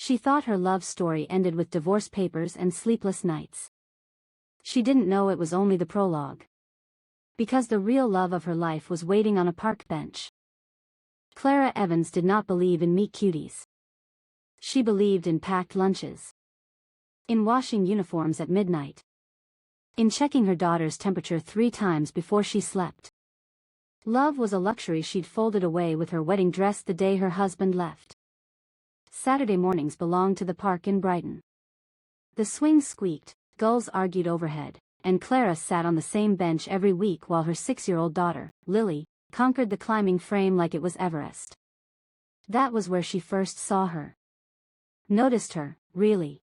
She thought her love story ended with divorce papers and sleepless nights. She didn't know it was only the prologue. Because the real love of her life was waiting on a park bench. Clara Evans did not believe in meet cuties. She believed in packed lunches. In washing uniforms at midnight. In checking her daughter's temperature 3 times before she slept. Love was a luxury she'd folded away with her wedding dress the day her husband left. Saturday mornings belonged to the park in Brighton. The swings squeaked, gulls argued overhead, and Clara sat on the same bench every week while her 6-year-old daughter, Lily, conquered the climbing frame like it was Everest. That was where she first saw her. Noticed her, really.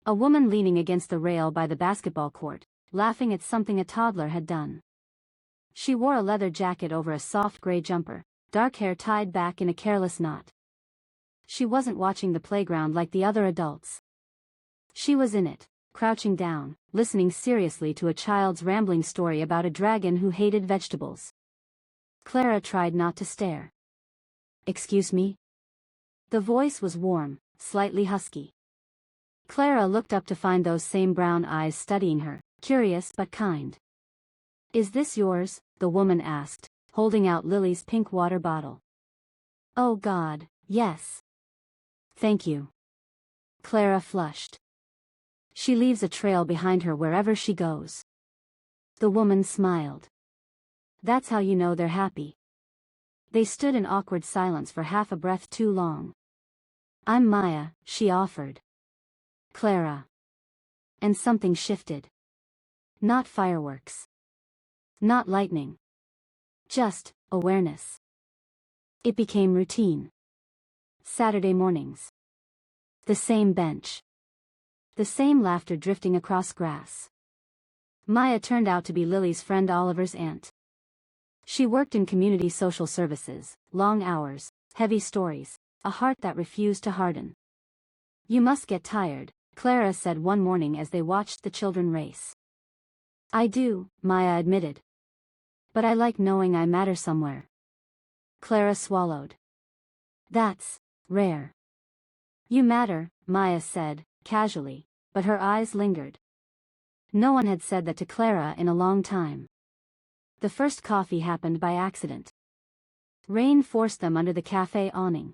A woman leaning against the rail by the basketball court, laughing at something a toddler had done. She wore a leather jacket over a soft gray jumper, dark hair tied back in a careless knot. She wasn't watching the playground like the other adults. She was in it, crouching down, listening seriously to a child's rambling story about a dragon who hated vegetables. Clara tried not to stare. "Excuse me?" The voice was warm, slightly husky. Clara looked up to find those same brown eyes studying her, curious but kind. "Is this yours?" the woman asked, holding out Lily's pink water bottle. "Oh God, yes. Thank you." Clara flushed. "She leaves a trail behind her wherever she goes." The woman smiled. "That's how you know they're happy." They stood in awkward silence for half a breath too long. "I'm Maya," she offered. "Clara." And something shifted. Not fireworks. Not lightning. Just awareness. It became routine. Saturday mornings. The same bench. The same laughter drifting across grass. Maya turned out to be Lily's friend Oliver's aunt. She worked in community social services, long hours, heavy stories, a heart that refused to harden. "You must get tired," Clara said one morning as they watched the children race. "I do," Maya admitted. "But I like knowing I matter somewhere." Clara swallowed. "That's rare." "You matter," Maya said, casually, but her eyes lingered. No one had said that to Clara in a long time. The first coffee happened by accident. Rain forced them under the cafe awning.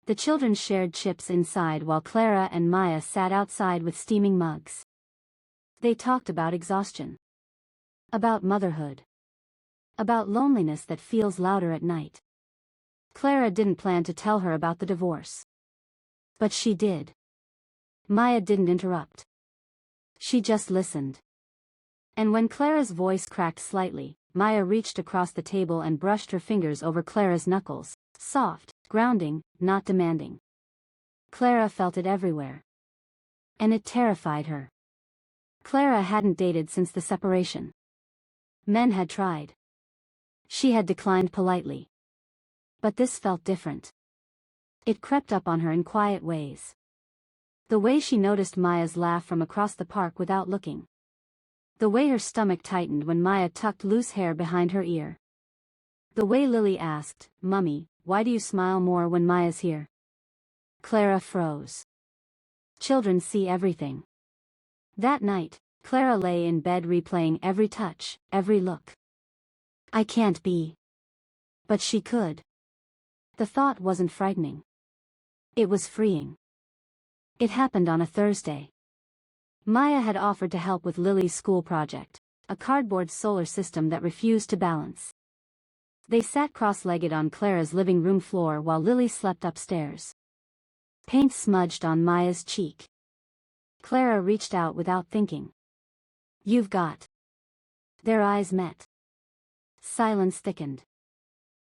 The children shared chips inside while Clara and Maya sat outside with steaming mugs. They talked about exhaustion. About motherhood. About loneliness that feels louder at night. Clara didn't plan to tell her about the divorce. But she did. Maya didn't interrupt. She just listened. And when Clara's voice cracked slightly, Maya reached across the table and brushed her fingers over Clara's knuckles, soft, grounding, not demanding. Clara felt it everywhere. And it terrified her. Clara hadn't dated since the separation. Men had tried. She had declined politely. But this felt different. It crept up on her in quiet ways. The way she noticed Maya's laugh from across the park without looking. The way her stomach tightened when Maya tucked loose hair behind her ear. The way Lily asked, "Mummy, why do you smile more when Maya's here?" Clara froze. Children see everything. That night, Clara lay in bed replaying every touch, every look. "I can't be." But she could. The thought wasn't frightening. It was freeing. It happened on a Thursday. Maya had offered to help with Lily's school project, a cardboard solar system that refused to balance. They sat cross-legged on Clara's living room floor while Lily slept upstairs. Paint smudged on Maya's cheek. Clara reached out without thinking. "You've got." Their eyes met. Silence thickened.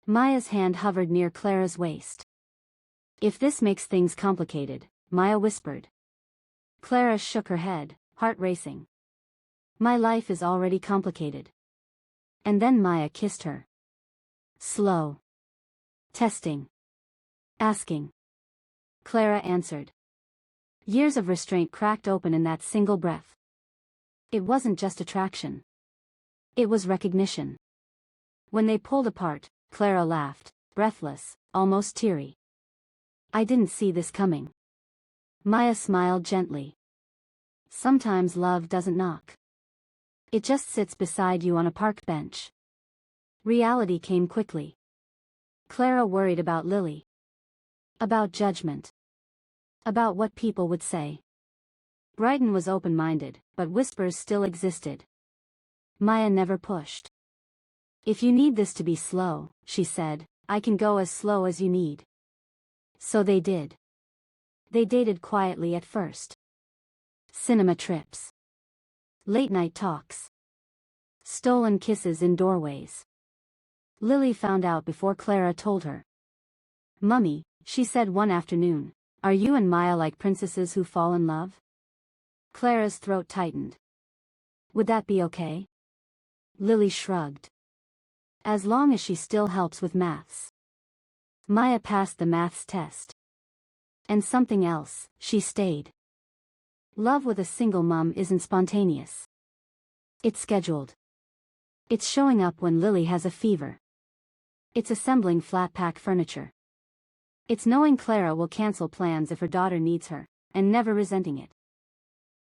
Maya's hand hovered near Clara's waist. "If this makes things complicated," Maya whispered. Clara shook her head, heart racing. "My life is already complicated." And then Maya kissed her. Slow. Testing. Asking. Clara answered. Years of restraint cracked open in that single breath. It wasn't just attraction. It was recognition. When they pulled apart, Clara laughed, breathless, almost teary. "I didn't see this coming." Maya smiled gently. Sometimes love doesn't knock. It just sits beside you on a park bench. Reality came quickly. Clara worried about Lily. About judgment. About what people would say. Brighton was open-minded, but whispers still existed. Maya never pushed. If you need this to be slow, she said, I can go as slow as you need. So they did. They dated quietly at first. Cinema trips. Late-night talks. Stolen kisses in doorways. Lily found out before Clara told her. Mummy, she said one afternoon, are you and Maya like princesses who fall in love? Clara's throat tightened. Would that be okay? Lily shrugged. As long as she still helps with maths. Maya passed the maths test. And something else, she stayed. Love with a single mum isn't spontaneous. It's scheduled. It's showing up when Lily has a fever. It's assembling flat-pack furniture. It's knowing Clara will cancel plans if her daughter needs her, and never resenting it.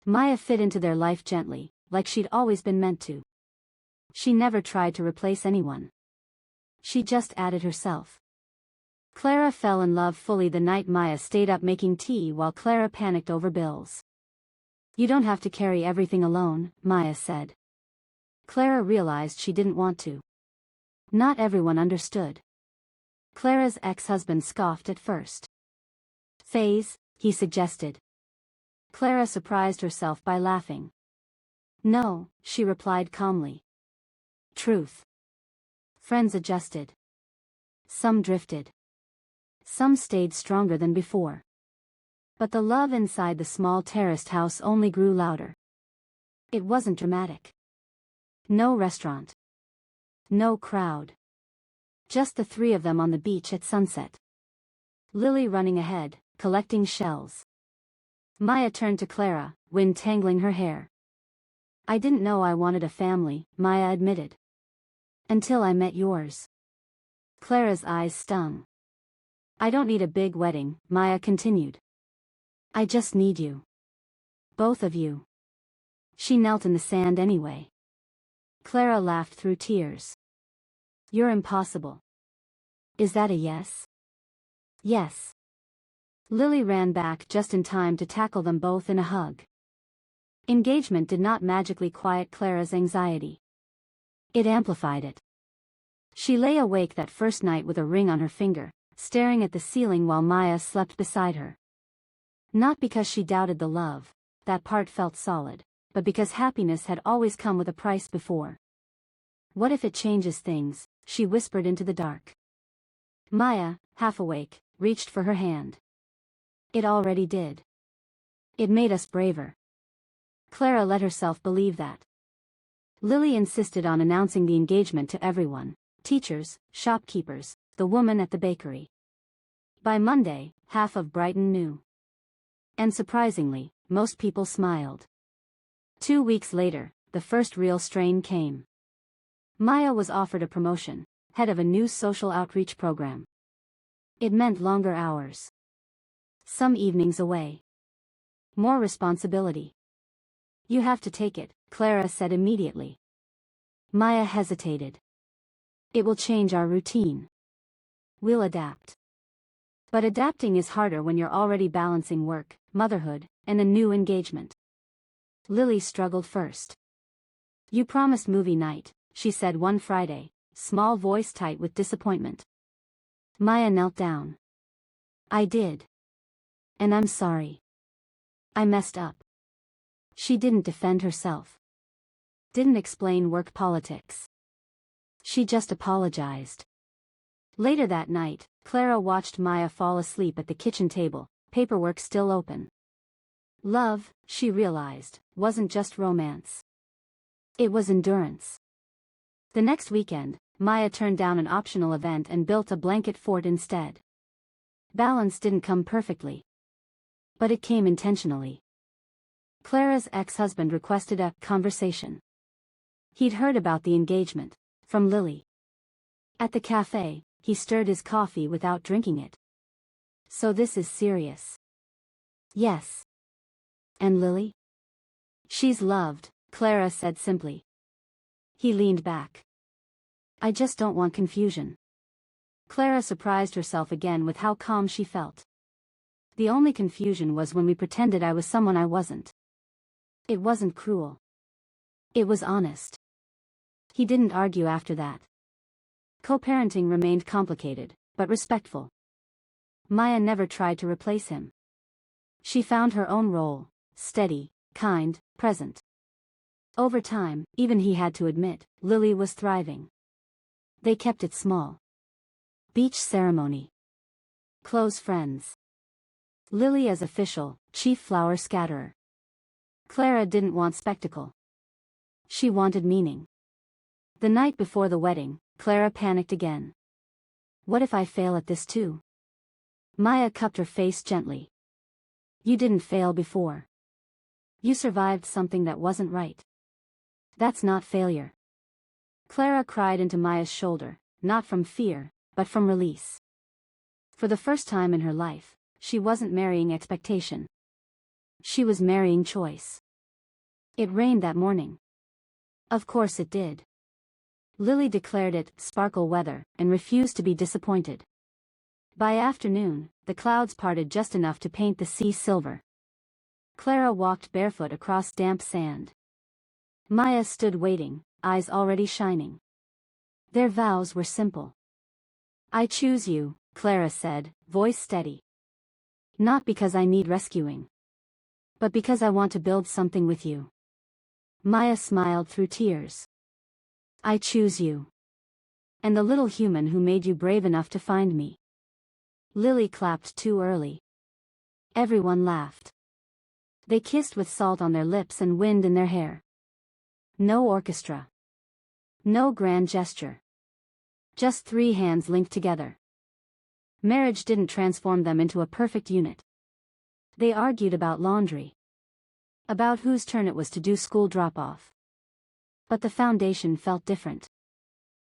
Maya fit into their life gently, like she'd always been meant to. She never tried to replace anyone. She just added herself. Clara fell in love fully the night Maya stayed up making tea while Clara panicked over bills. You don't have to carry everything alone, Maya said. Clara realized she didn't want to. Not everyone understood. Clara's ex-husband scoffed at first. Phase, he suggested. Clara surprised herself by laughing. No, she replied calmly. Truth. Friends adjusted. Some drifted. Some stayed stronger than before. But the love inside the small terraced house only grew louder. It wasn't dramatic. No restaurant. No crowd. Just the three of them on the beach at sunset. Lily running ahead, collecting shells. Maya turned to Clara, wind tangling her hair. I didn't know I wanted a family, Maya admitted. Until I met yours. Clara's eyes stung. I don't need a big wedding, Maya continued. I just need you. Both of you. She knelt in the sand anyway. Clara laughed through tears. You're impossible. Is that a yes? Yes. Lily ran back just in time to tackle them both in a hug. Engagement did not magically quiet Clara's anxiety. It amplified it. She lay awake that first night with a ring on her finger, staring at the ceiling while Maya slept beside her. Not because she doubted the love, that part felt solid, but because happiness had always come with a price before. What if it changes things, she whispered into the dark. Maya, half awake, reached for her hand. It already did. It made us braver. Clara let herself believe that. Lily insisted on announcing the engagement to everyone, teachers, shopkeepers, the woman at the bakery. By Monday, half of Brighton knew. And surprisingly, most people smiled. 2 weeks later, the first real strain came. Maya was offered a promotion, head of a new social outreach program. It meant longer hours. Some evenings away. More responsibility. You have to take it, Clara said immediately. Maya hesitated. It will change our routine. We'll adapt. But adapting is harder when you're already balancing work, motherhood, and a new engagement. Lily struggled first. You promised movie night, she said one Friday, small voice tight with disappointment. Maya knelt down. I did. And I'm sorry. I messed up. She didn't defend herself. Didn't explain work politics. She just apologized. Later that night, Clara watched Maya fall asleep at the kitchen table, paperwork still open. Love, she realized, wasn't just romance. It was endurance. The next weekend, Maya turned down an optional event and built a blanket fort instead. Balance didn't come perfectly. But it came intentionally. Clara's ex-husband requested a conversation. He'd heard about the engagement, from Lily. At the cafe, he stirred his coffee without drinking it. So this is serious. Yes. And Lily? She's loved, Clara said simply. He leaned back. I just don't want confusion. Clara surprised herself again with how calm she felt. The only confusion was when we pretended I was someone I wasn't. It wasn't cruel. It was honest. He didn't argue after that. Co-parenting remained complicated, but respectful. Maya never tried to replace him. She found her own role, steady, kind, present. Over time, even he had to admit, Lily was thriving. They kept it small. Beach ceremony. Close friends. Lily as official, chief flower scatterer. Clara didn't want spectacle. She wanted meaning. The night before the wedding, Clara panicked again. What if I fail at this too? Maya cupped her face gently. You didn't fail before. You survived something that wasn't right. That's not failure. Clara cried into Maya's shoulder, not from fear, but from release. For the first time in her life, she wasn't marrying expectation. She was marrying choice. It rained that morning. Of course it did. Lily declared it sparkle weather and refused to be disappointed. By afternoon, the clouds parted just enough to paint the sea silver. Clara walked barefoot across damp sand. Maya stood waiting, eyes already shining. Their vows were simple. I choose you, Clara said, voice steady. Not because I need rescuing. But because I want to build something with you. Maya smiled through tears. I choose you. And the little human who made you brave enough to find me. Lily clapped too early. Everyone laughed. They kissed with salt on their lips and wind in their hair. No orchestra. No grand gesture. Just 3 hands linked together. Marriage didn't transform them into a perfect unit. They argued about laundry. About whose turn it was to do school drop-off. But the foundation felt different.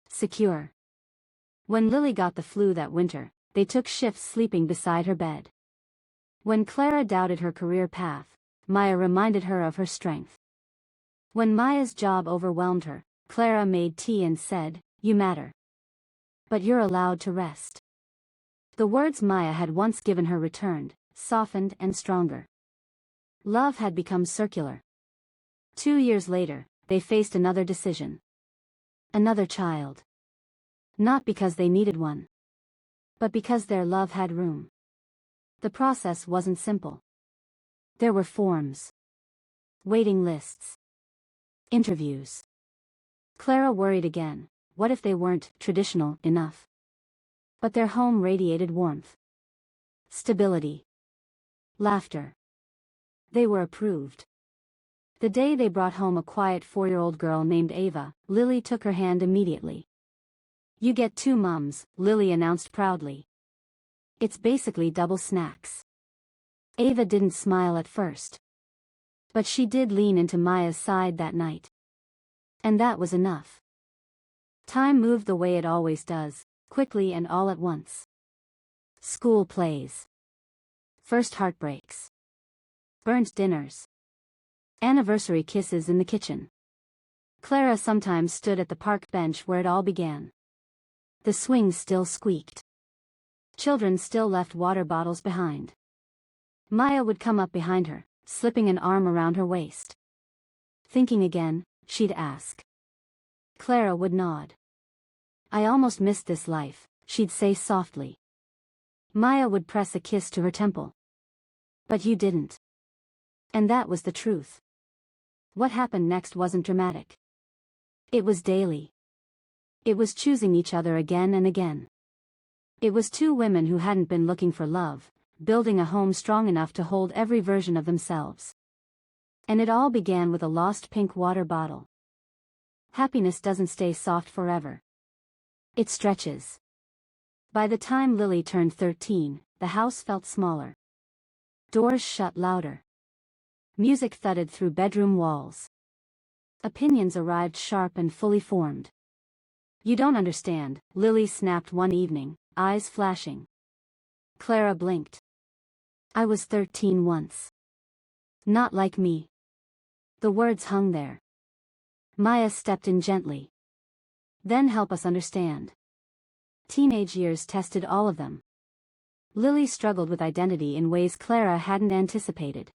Secure. When Lily got the flu that winter, they took shifts sleeping beside her bed. When Clara doubted her career path, Maya reminded her of her strength. When Maya's job overwhelmed her, Clara made tea and said, "You matter. But you're allowed to rest." The words Maya had once given her returned, softened and stronger. Love had become circular. 2 years later, they faced another decision. Another child. Not because they needed one. But because their love had room. The process wasn't simple. There were forms. Waiting lists. Interviews. Clara worried again, what if they weren't traditional enough? But their home radiated warmth. Stability. Laughter. They were approved. The day they brought home a quiet 4-year-old girl named Ava, Lily took her hand immediately. You get 2 mums, Lily announced proudly. It's basically double snacks. Ava didn't smile at first. But she did lean into Maya's side that night. And that was enough. Time moved the way it always does, quickly and all at once. School plays. First heartbreaks. Burnt dinners. Anniversary kisses in the kitchen. Clara sometimes stood at the park bench where it all began. The swings still squeaked. Children still left water bottles behind. Maya would come up behind her, slipping an arm around her waist. Thinking again, she'd ask. Clara would nod. I almost missed this life, she'd say softly. Maya would press a kiss to her temple. But you didn't. And that was the truth. What happened next wasn't dramatic. It was daily. It was choosing each other again and again. It was 2 women who hadn't been looking for love, building a home strong enough to hold every version of themselves. And it all began with a lost pink water bottle. Happiness doesn't stay soft forever. It stretches. By the time Lily turned 13, the house felt smaller. Doors shut louder. Music thudded through bedroom walls. Opinions arrived sharp and fully formed. You don't understand, Lily snapped one evening, eyes flashing. Clara blinked. I was 13 once. Not like me. The words hung there. Maya stepped in gently. Then help us understand. Teenage years tested all of them. Lily struggled with identity in ways Clara hadn't anticipated.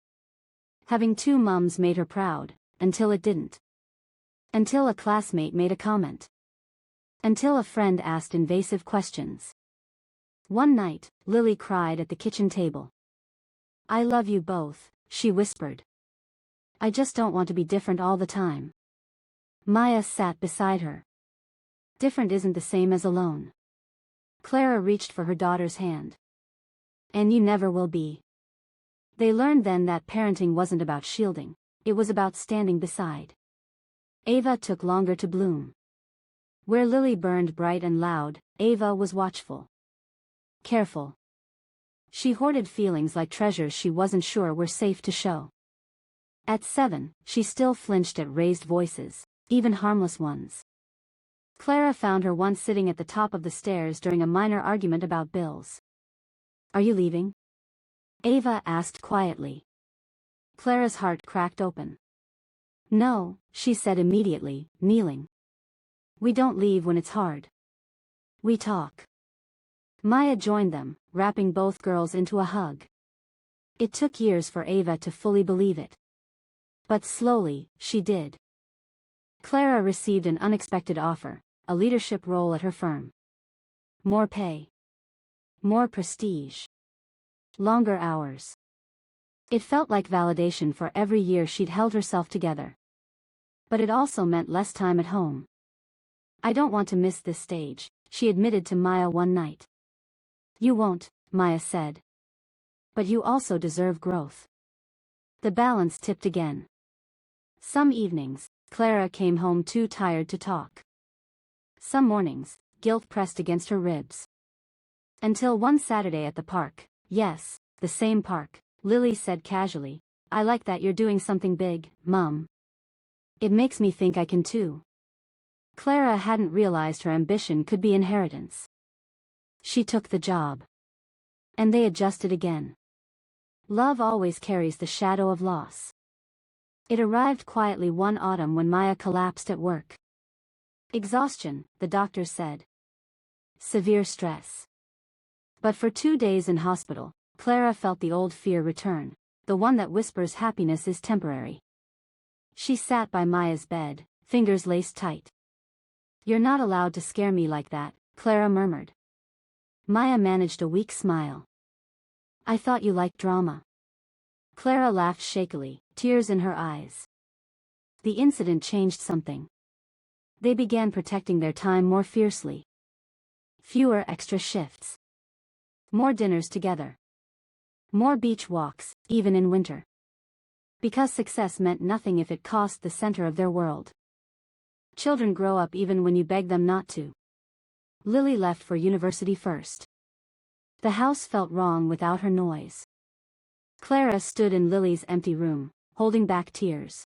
Having two mums made her proud, until it didn't. Until a classmate made a comment. Until a friend asked invasive questions. One night, Lily cried at the kitchen table. I love you both, she whispered. I just don't want to be different all the time. Maya sat beside her. Different isn't the same as alone. Clara reached for her daughter's hand. And you never will be. They learned then that parenting wasn't about shielding, it was about standing beside. Ava took longer to bloom. Where Lily burned bright and loud, Ava was watchful. Careful. She hoarded feelings like treasures she wasn't sure were safe to show. At 7, she still flinched at raised voices, even harmless ones. Clara found her once sitting at the top of the stairs during a minor argument about bills. Are you leaving? Ava asked quietly. Clara's heart cracked open. No, she said immediately, kneeling. We don't leave when it's hard. We talk. Maya joined them, wrapping both girls into a hug. It took years for Ava to fully believe it. But slowly, she did. Clara received an unexpected offer, a leadership role at her firm. More pay. More prestige. Longer hours. It felt like validation for every year she'd held herself together. But it also meant less time at home. I don't want to miss this stage, she admitted to Maya one night. You won't, Maya said. But you also deserve growth. The balance tipped again. Some evenings, Clara came home too tired to talk. Some mornings, guilt pressed against her ribs. Until one Saturday at the park, yes, the same park, Lily said casually, I like that you're doing something big, Mum. It makes me think I can too. Clara hadn't realized her ambition could be inheritance. She took the job. And they adjusted again. Love always carries the shadow of loss. It arrived quietly one autumn when Maya collapsed at work. Exhaustion, the doctor said. Severe stress. But for 2 days in hospital, Clara felt the old fear return, the one that whispers happiness is temporary. She sat by Maya's bed, fingers laced tight. You're not allowed to scare me like that, Clara murmured. Maya managed a weak smile. I thought you liked drama. Clara laughed shakily, tears in her eyes. The incident changed something. They began protecting their time more fiercely. Fewer extra shifts. More dinners together. More beach walks, even in winter. Because success meant nothing if it cost the center of their world. Children grow up even when you beg them not to. Lily left for university first. The house felt wrong without her noise. Clara stood in Lily's empty room, holding back tears.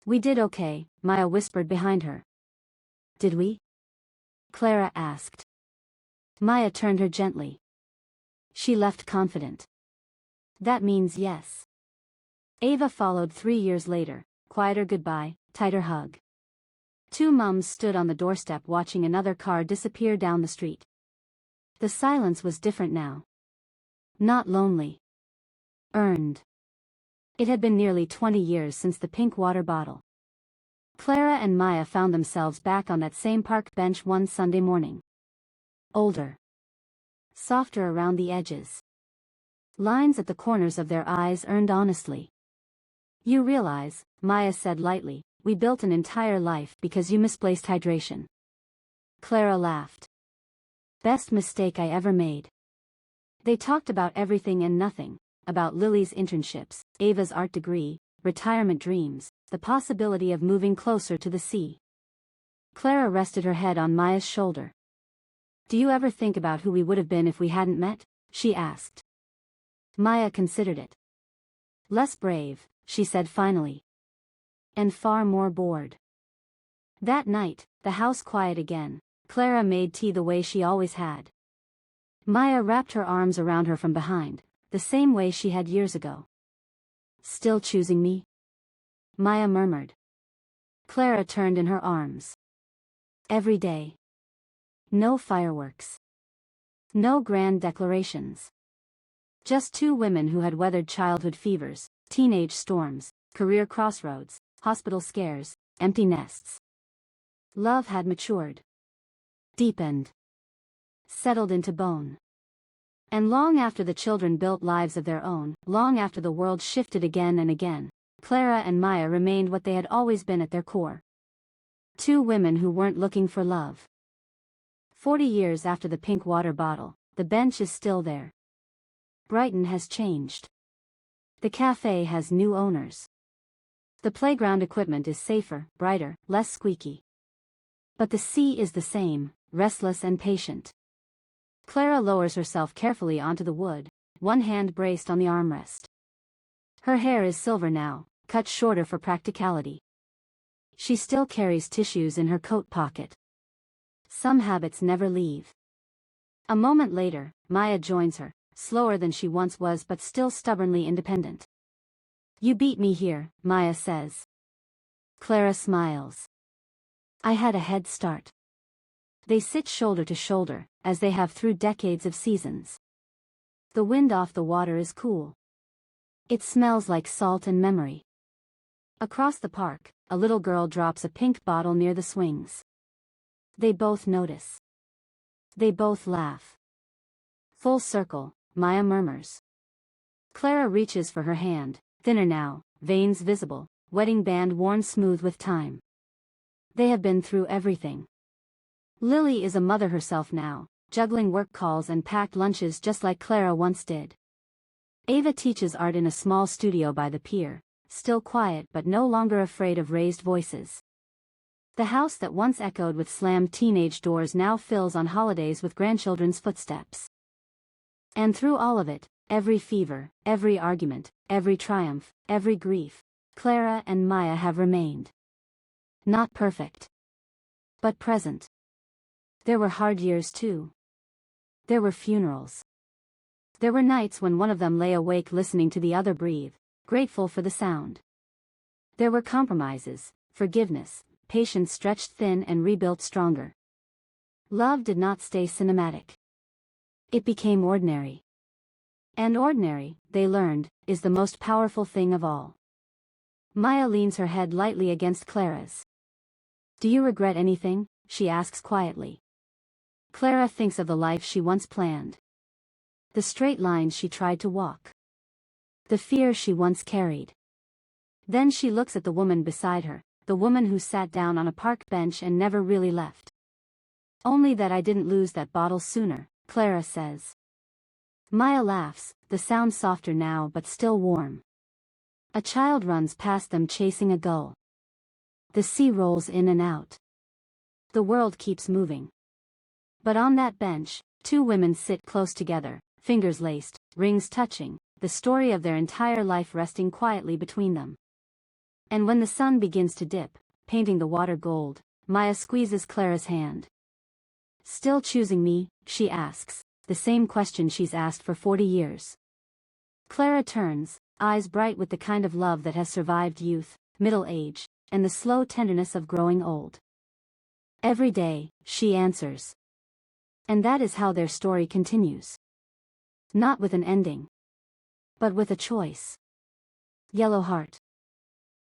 We did okay, Maya whispered behind her. Did we? Clara asked. Maya turned her gently. She left confident. That means yes. Ava followed 3 years later, quieter goodbye, tighter hug. Two mums stood on the doorstep watching another car disappear down the street. The silence was different now. Not lonely. Earned. It had been nearly 20 years since the pink water bottle. Clara and Maya found themselves back on that same park bench one Sunday morning. Older. Softer around the edges. Lines at the corners of their eyes earned honestly. You realize, Maya said lightly, we built an entire life because you misplaced hydration. Clara laughed. Best mistake I ever made. They talked about everything and nothing, about Lily's internships, Ava's art degree, retirement dreams, the possibility of moving closer to the sea. Clara rested her head on Maya's shoulder. Do you ever think about who we would have been if we hadn't met? She asked. Maya considered it. Less brave, she said finally. And far more bored. That night, the house quiet again, Clara made tea the way she always had. Maya wrapped her arms around her from behind, the same way she had years ago. Still choosing me? Maya murmured. Clara turned in her arms. Every day. No fireworks. No grand declarations. Just two women who had weathered childhood fevers, teenage storms, career crossroads, hospital scares, empty nests. Love had matured. Deepened. Settled into bone. And long after the children built lives of their own, long after the world shifted again and again, Clara and Maya remained what they had always been at their core. Two women who weren't looking for love. 40 years after the pink water bottle, the bench is still there. Brighton has changed. The cafe has new owners. The playground equipment is safer, brighter, less squeaky. But the sea is the same, restless and patient. Clara lowers herself carefully onto the wood, one hand braced on the armrest. Her hair is silver now, cut shorter for practicality. She still carries tissues in her coat pocket. Some habits never leave. A moment later, Maya joins her, slower than she once was but still stubbornly independent. You beat me here, Maya says. Clara smiles. I had a head start. They sit shoulder to shoulder, as they have through decades of seasons. The wind off the water is cool. It smells like salt and memory. Across the park, a little girl drops a pink bottle near the swings. They both notice. They both laugh. Full circle, Maya murmurs. Clara reaches for her hand, thinner now, veins visible, wedding band worn smooth with time. They have been through everything. Lily is a mother herself now, juggling work calls and packed lunches just like Clara once did. Ava teaches art in a small studio by the pier, still quiet but no longer afraid of raised voices. The house that once echoed with slammed teenage doors now fills on holidays with grandchildren's footsteps. And through all of it, every fever, every argument, every triumph, every grief, Clara and Maya have remained. Not perfect. But present. There were hard years too. There were funerals. There were nights when one of them lay awake listening to the other breathe, grateful for the sound. There were compromises, forgiveness, patience stretched thin and rebuilt stronger. Love did not stay cinematic. It became ordinary. And ordinary, they learned, is the most powerful thing of all. Maya leans her head lightly against Clara's. Do you regret anything? She asks quietly. Clara thinks of the life she once planned. The straight lines she tried to walk. The fear she once carried. Then she looks at the woman beside her, the woman who sat down on a park bench and never really left. Only that I didn't lose that bottle sooner, Clara says. Maya laughs, the sound softer now but still warm. A child runs past them chasing a gull. The sea rolls in and out. The world keeps moving. But on that bench, two women sit close together, fingers laced, rings touching, the story of their entire life resting quietly between them. And when the sun begins to dip, painting the water gold, Maya squeezes Clara's hand. Still choosing me? She asks, the same question she's asked for 40 years. Clara turns, eyes bright with the kind of love that has survived youth, middle age, and the slow tenderness of growing old. Every day, she answers. And that is how their story continues. Not with an ending. But with a choice. Yellow heart.